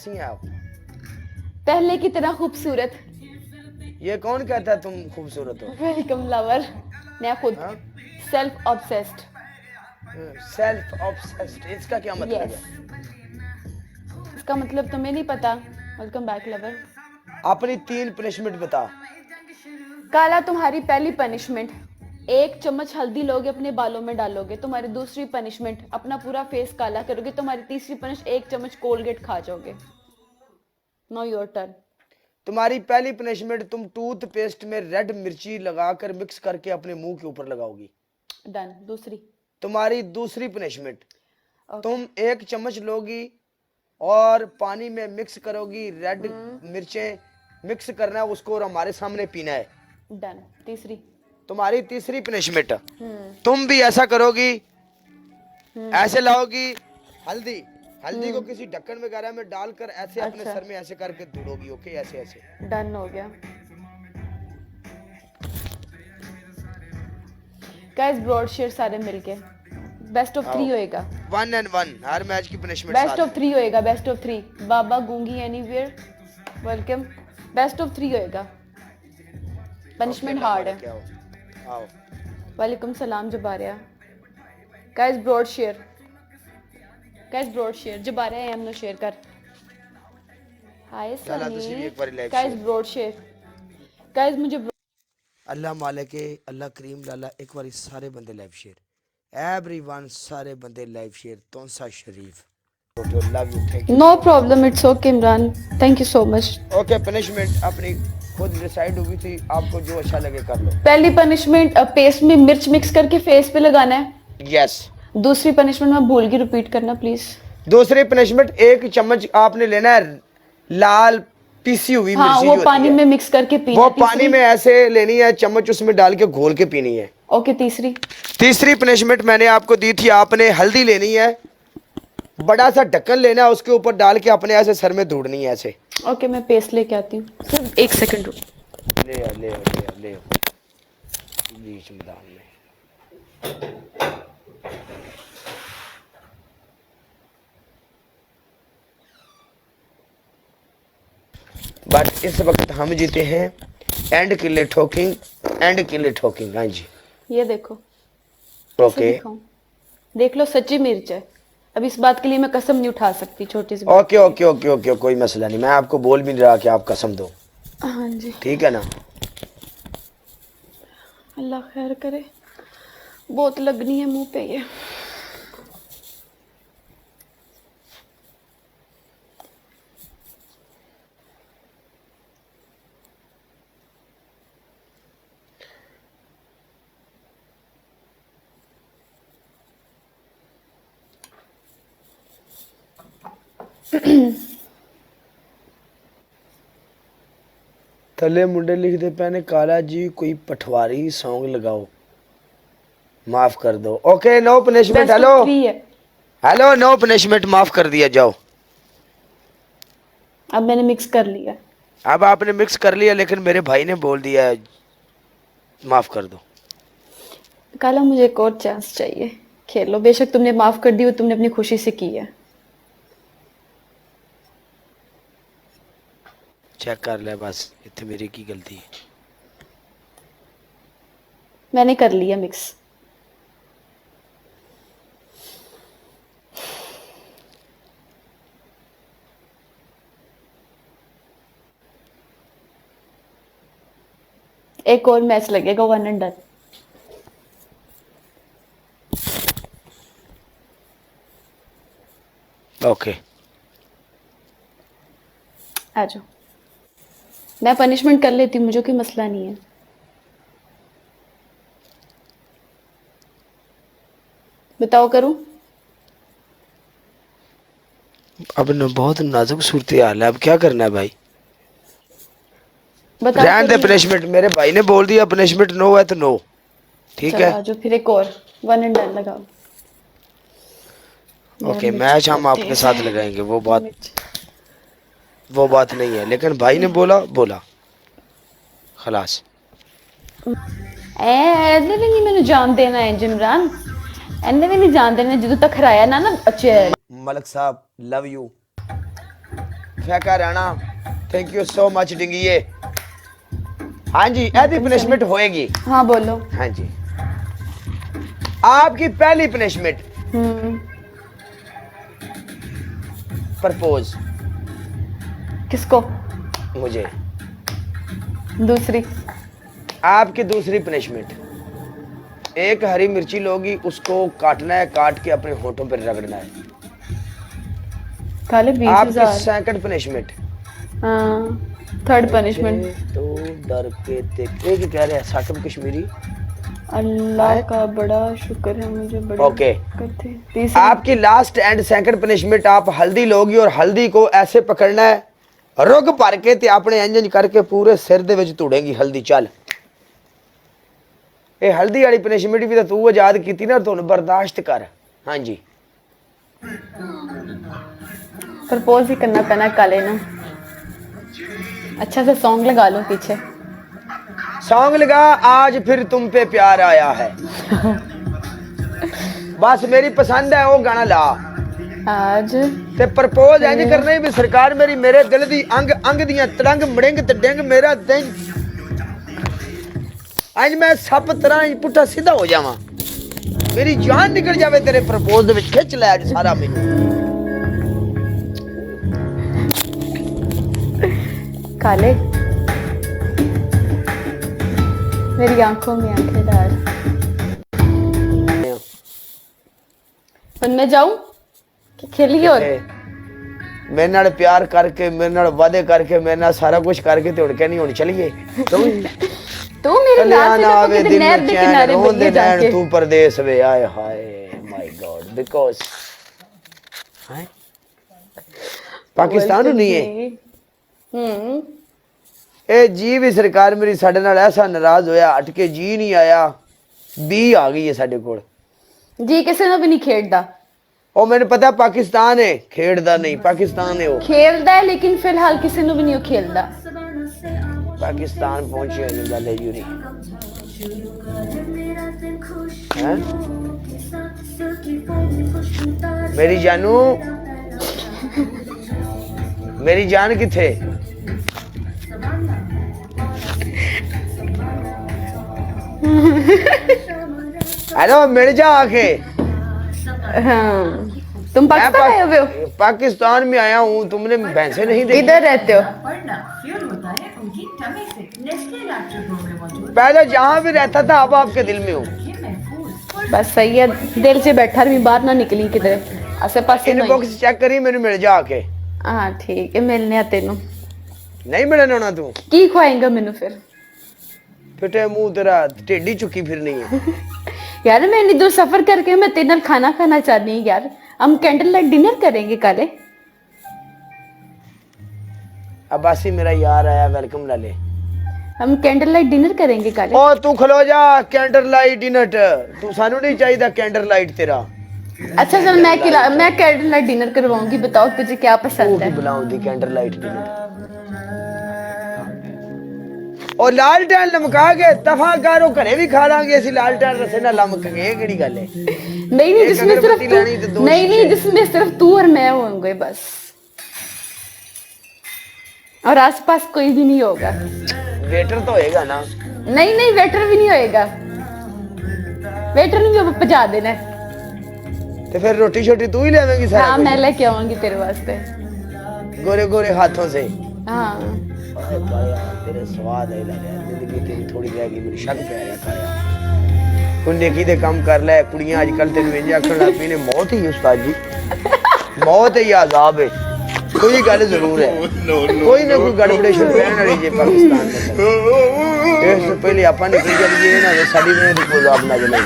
कैसी हैं आप? पहले की तरह खूबसूरत। ये कौन कहता है तुम खूबसूरत हो? Welcome lover. मैं खुद हाँ, सेल्फ ऑब्सेस्ड। सेल्फ ऑब्सेस्ड, इसका क्या मतलब यस, है? इसका मतलब तुम्हें नहीं पता। Welcome back lover. अपनी 3 पनिशमेंट बता। काला तुम्हारी पहली पनिशमेंट, 1 चम्मच हल्दी लोगे अपने बालों में डालोगे। तुम्हारी दूसरी पनिशमेंट, अपना पूरा फेस काला करोगे। तुम्हारी तीसरी पनिश, 1 चम्मच कोलगेट खा जाओगे। Know your turn. तुम्हारी पहली पनिशमेंट, तुम टूथपेस्ट में रेड मिर्ची लगाकर मिक्स करके अपने मुंह के ऊपर लगाओगी। डन। दूसरी। तुम्हारी दूसरी पनिशमेंट, ओके। तुम 1 चम्मच लोगी और पानी में मिक्स करोगी। रेड मिर्चें मिक्स करना है उसको और हमारे सामने पीना है। डन। तीसरी। तुम्हारी तीसरी पनिशमेंट, तुम भी ऐसा करोगी। ऐसे लाओगी हल्दी, हल्दी को किसी ढक्कन वगैरह में डालकर ऐसे अपने अच्छा। सर में ऐसे करके धुलोगी। ओके, ऐसे ऐसे। डन हो गया। गाइस ब्रॉड शेयर सारे मिलके बेस्ट ऑफ 3 होएगा। 1 and 1 हर मैच की पनिशमेंट बेस्ट साथ ऑफ में। 3 होएगा। Best of 3। बाबा गूंगी एनीवेयर वेलकम। बेस्ट ऑफ 3 होएगा। पनिशमेंट अल्लाह हार्ड है। मालिक, आओ आओ। वालेकुम सलाम जबारिया। Guys broad share, guys broad share जबारिया एम नो शेयर कर। हाय लाला तुसी भी सनी। एक बार live guys share. Broad share. Guys मुझे अल्लाह मालिक, अल्लाह करीम लाला एक बार सारे बंदे लाइव शेयर। एवरीवन सारे बंदे live share. Taunsa Sharif love you, thank you. No problem, it's okay Imran, thank you so much. Okay, punishment अपनी खुद डिसाइड हुई थी, आपको जो अच्छा लगे कर लो। पहली पनिशमेंट, पेस्ट में मिर्च मिक्स करके फेस पे लगाना है। यस। दूसरी पनिशमेंट मैं भूल गई, रिपीट करना प्लीज। दूसरी पनिशमेंट, 1 चम्मच आपने लेना है लाल पीसी हुई हाँ, मिर्ची वो जो होती पानी है, में मिक्स करके पीना। वो तीसरी? पानी में ऐसे लेनी है, चम्मच उसमें डाल के घोल के पीनी है। ओके। तीसरी? तीसरी पनिशमेंट मैंने आपको दी थी, आपने हल्दी लेनी है, बड़ा सा ढक्कन लेना है, उसके ऊपर डाल के अपने ऐसे सर में धूड़नी है ऐसे। ओके, मैं पेस्ट लेके आती हूँ, सिर्फ 1 सेकंड रुक। ले आ, ले आ, ले आ, ले आ। बीच मैदान में बट इस वक्त हम जीते हैं एंड के लिए ठोकिंग, एंड के लिए ठोकिंग। हाँ जी, ये देखो। ओके देख लो, सच्ची मिर्च है। अब इस बात के लिए मैं कसम नहीं उठा सकती, छोटी सी बात ओके ओके ओके ओके, कोई मसला नहीं। मैं आपको बोल भी नहीं रहा कि आप कसम दो, के लिए। हाँ जी। ठीक है ना। अल्लाह खैर करे। बहुत लगनी है मुंह पे ये। थले मुंडे लिखते पैने, काला जी कोई पठवारी सॉन्ग लगाओ, माफ कर दो। Okay, no punishment. Best hello of 3 है। हेलो, नो पनिशमेंट, माफ कर दिया, जाओ। अब मैंने मिक्स कर लिया। अब आपने मिक्स कर लिया, लेकिन मेरे भाई ने बोल दिया है माफ कर दो। काला मुझे एक और चांस चाहिए, खेल लो। बेशक तुमने माफ कर दी हो, तुमने अपनी खुशी से की है। चेक कर ले बस, इतने मेरी की गलती है। मैंने कर लिया मिक्स। एक और मैच लगेगा, 1 एंड डन। ओके, आ जाओ, मैं पनिशमेंट कर लेती हूँ, मुझे कोई मसला नहीं है। बताओ करूं? अब न बहुत नाजुक सूरत हाल है, अब क्या करना है भाई? बताओ रहने दे करूं? पनिशमेंट, मेरे भाई ने बोल दिया पनिशमेंट नो है तो नो, ठीक चलो है। आ जाओ फिर, एक और 1 एंड डन लगाओ। यार ओके, मिर्च मैच हम बहुत आपके तेज साथ है। लगाएंगे, मिर्च। वो बात नहीं है, लेकिन भाई ने बोला बोला खलास। ਇਹਨੇ ਵੀ ਨਹੀਂ ਮੈਨੂੰ ਜਾਣ ਦੇਣਾ ਹੈ जिमरान, ਇਹਨੇ भी नहीं जान देना ਜਦੋਂ तक हराया ना ना। अच्छे मलिक साहब लव यू। फैका Rana thank you so much डिंगीए हाँ जी ऐसी पनिशमेंट होएगी हाँ बोलो। हाँ जी आपकी पहली पनिशमेंट प्रपोज किसको? मुझे। दूसरी? आपकी दूसरी पनिशमेंट एक हरी मिर्ची लोगी उसको काटना है काट के अपने होठों पर रगड़ना है। काले 20,000। आपकी सेकंड पनिशमेंट थर्ड पनिशमेंट तो डर के देखते कि कह रहे हैं साकिब कश्मीरी अल्लाह का बड़ा शुक्र है मुझे बड़ा ओके। करते। तीसरी? आपकी लास्ट एंड सेकंड पनिशमेंट आप हल्दी लोगी और हल्दी को ऐसे पकड़ना है रुग भर के ते अपने इंजन करके पूरे सिर दे विच धुड़ेगी हल्दी चल। ये हल्दी वाली पनिशमेंट भी तो तू आजाद की ना तुम बर्दाश्त कर। हाँ जी प्रपोज ही करना पैना काले ना। अच्छा से सॉन्ग लगा लो पीछे। सॉन्ग लगा आज फिर तुम पे प्यार आया है बस मेरी पसंद है वो गाना ला आज ते प्रपोज इंज करना ही भी सरकार मेरी मेरे दिल दी अंग अंग दियां तड़ंग मड़िंग ते डिंग मेरा दिन आज मैं सब तरह इंज पुट्ठा सीधा हो जावां मेरी जान निकल जावे तेरे प्रपोज दे विच खिच ले आज सारा मैनू। काले मेरी आंखों में आंखें डाल। मैं जाऊं कि खेलिए और मेरे नाल प्यार करके मेरे नाल वादे करके मेरे नाल सारा कुछ करके ते हुण कहनी हुण चलिए तू मेरे नाल से तो नहर दे किनारे बैठ जाके तू परदेस वे आए hi my God because Pakistan नहीं है ए जी भी सरकार मेरी साडे नाल ऐसा नाराज होया हट के जी नहीं आया बी आ गई है साडे कोल जी किसी ने भी नहीं खेड़दा ओ मैंने पता पाकिस्तान है खेड़दा नहीं पाकिस्तान है वो खेलदा है लेकिन फिलहाल किसी ने भी नहीं खेलदा। पाकिस्तान पहुंचे नहीं गल है यूरी हैं मेरी जानू मेरी जान किथे हेलो मिल जा आके। हाँ। तुम पाकिस्तान आए हुए हो? पाकिस्तान में आया हूँ तुमने भैंसे नहीं देखी? इधर रहते हो? पहले जहाँ भी रहता था अब आपके दिल में हूँ। बस सही है दिल से बैठा रही बाहर ना निकली किधर आसे पासे इनबॉक्स चेक करी मेरे मिल जा आके। हाँ ठीक है मिलने आ तेनू नहीं मिलने होना तू की खुआएगा मेनू फिर फिटे मुंह तेरा टेढ़ी चुकी फिरनी है यार मैं इतनी दूर सफर करके मैं तेरे नाल खाना खाना चाहती हूँ यार हम कैंडल लाइट डिनर करेंगे काले। अब्बासी मेरा यार आया वेलकम ला ले हम कैंडल लाइट डिनर करेंगे काले। ओ तू खलो जा कैंडल लाइट डिनर तू सानू नहीं चाहिए कैंडल लाइट तेरा। अच्छा चल मैं कैंडल लाइट डिनर करवाऊंगी बताओ तुझे क्या पसंद है। बुलाऊंगी कैंडल लाइट डिनर और लालटेन लमका के तफा करो घरे भी खा लांगे असि लालटेन रसे ना लमक गए केड़ी गल है। नहीं जिसमें सिर्फ नहीं जिसमें सिर्फ तू और मैं होंगे बस और आसपास कोई भी नहीं होगा। वेटर तो होएगा ना? नहीं वेटर भी नहीं होएगा वेटर ने भी पजा देना है तो फिर रोटी छोटी तू ही लेवेंगी सारा? हाँ मैं लेके आऊंगी तेरे वास्ते गोरे गोरे हाथों से। हाँ तेरे स्वाद है जिंदगी तेरी थोड़ी रहेगी मेरी शक पे आया खाया कोई नेकी दे काम कर ले कुड़ियां आजकल तेन वेंजे आखण लग पई ने मौत ही उस्ताद जी मौत है या अजाब है कोई गल जरूर है कोई ना कोई गड़बड़े शुरू रहने वाली जे पाकिस्तान में इससे पहले अपन निकल जाइए ना साडी में कोई अजाब ना जले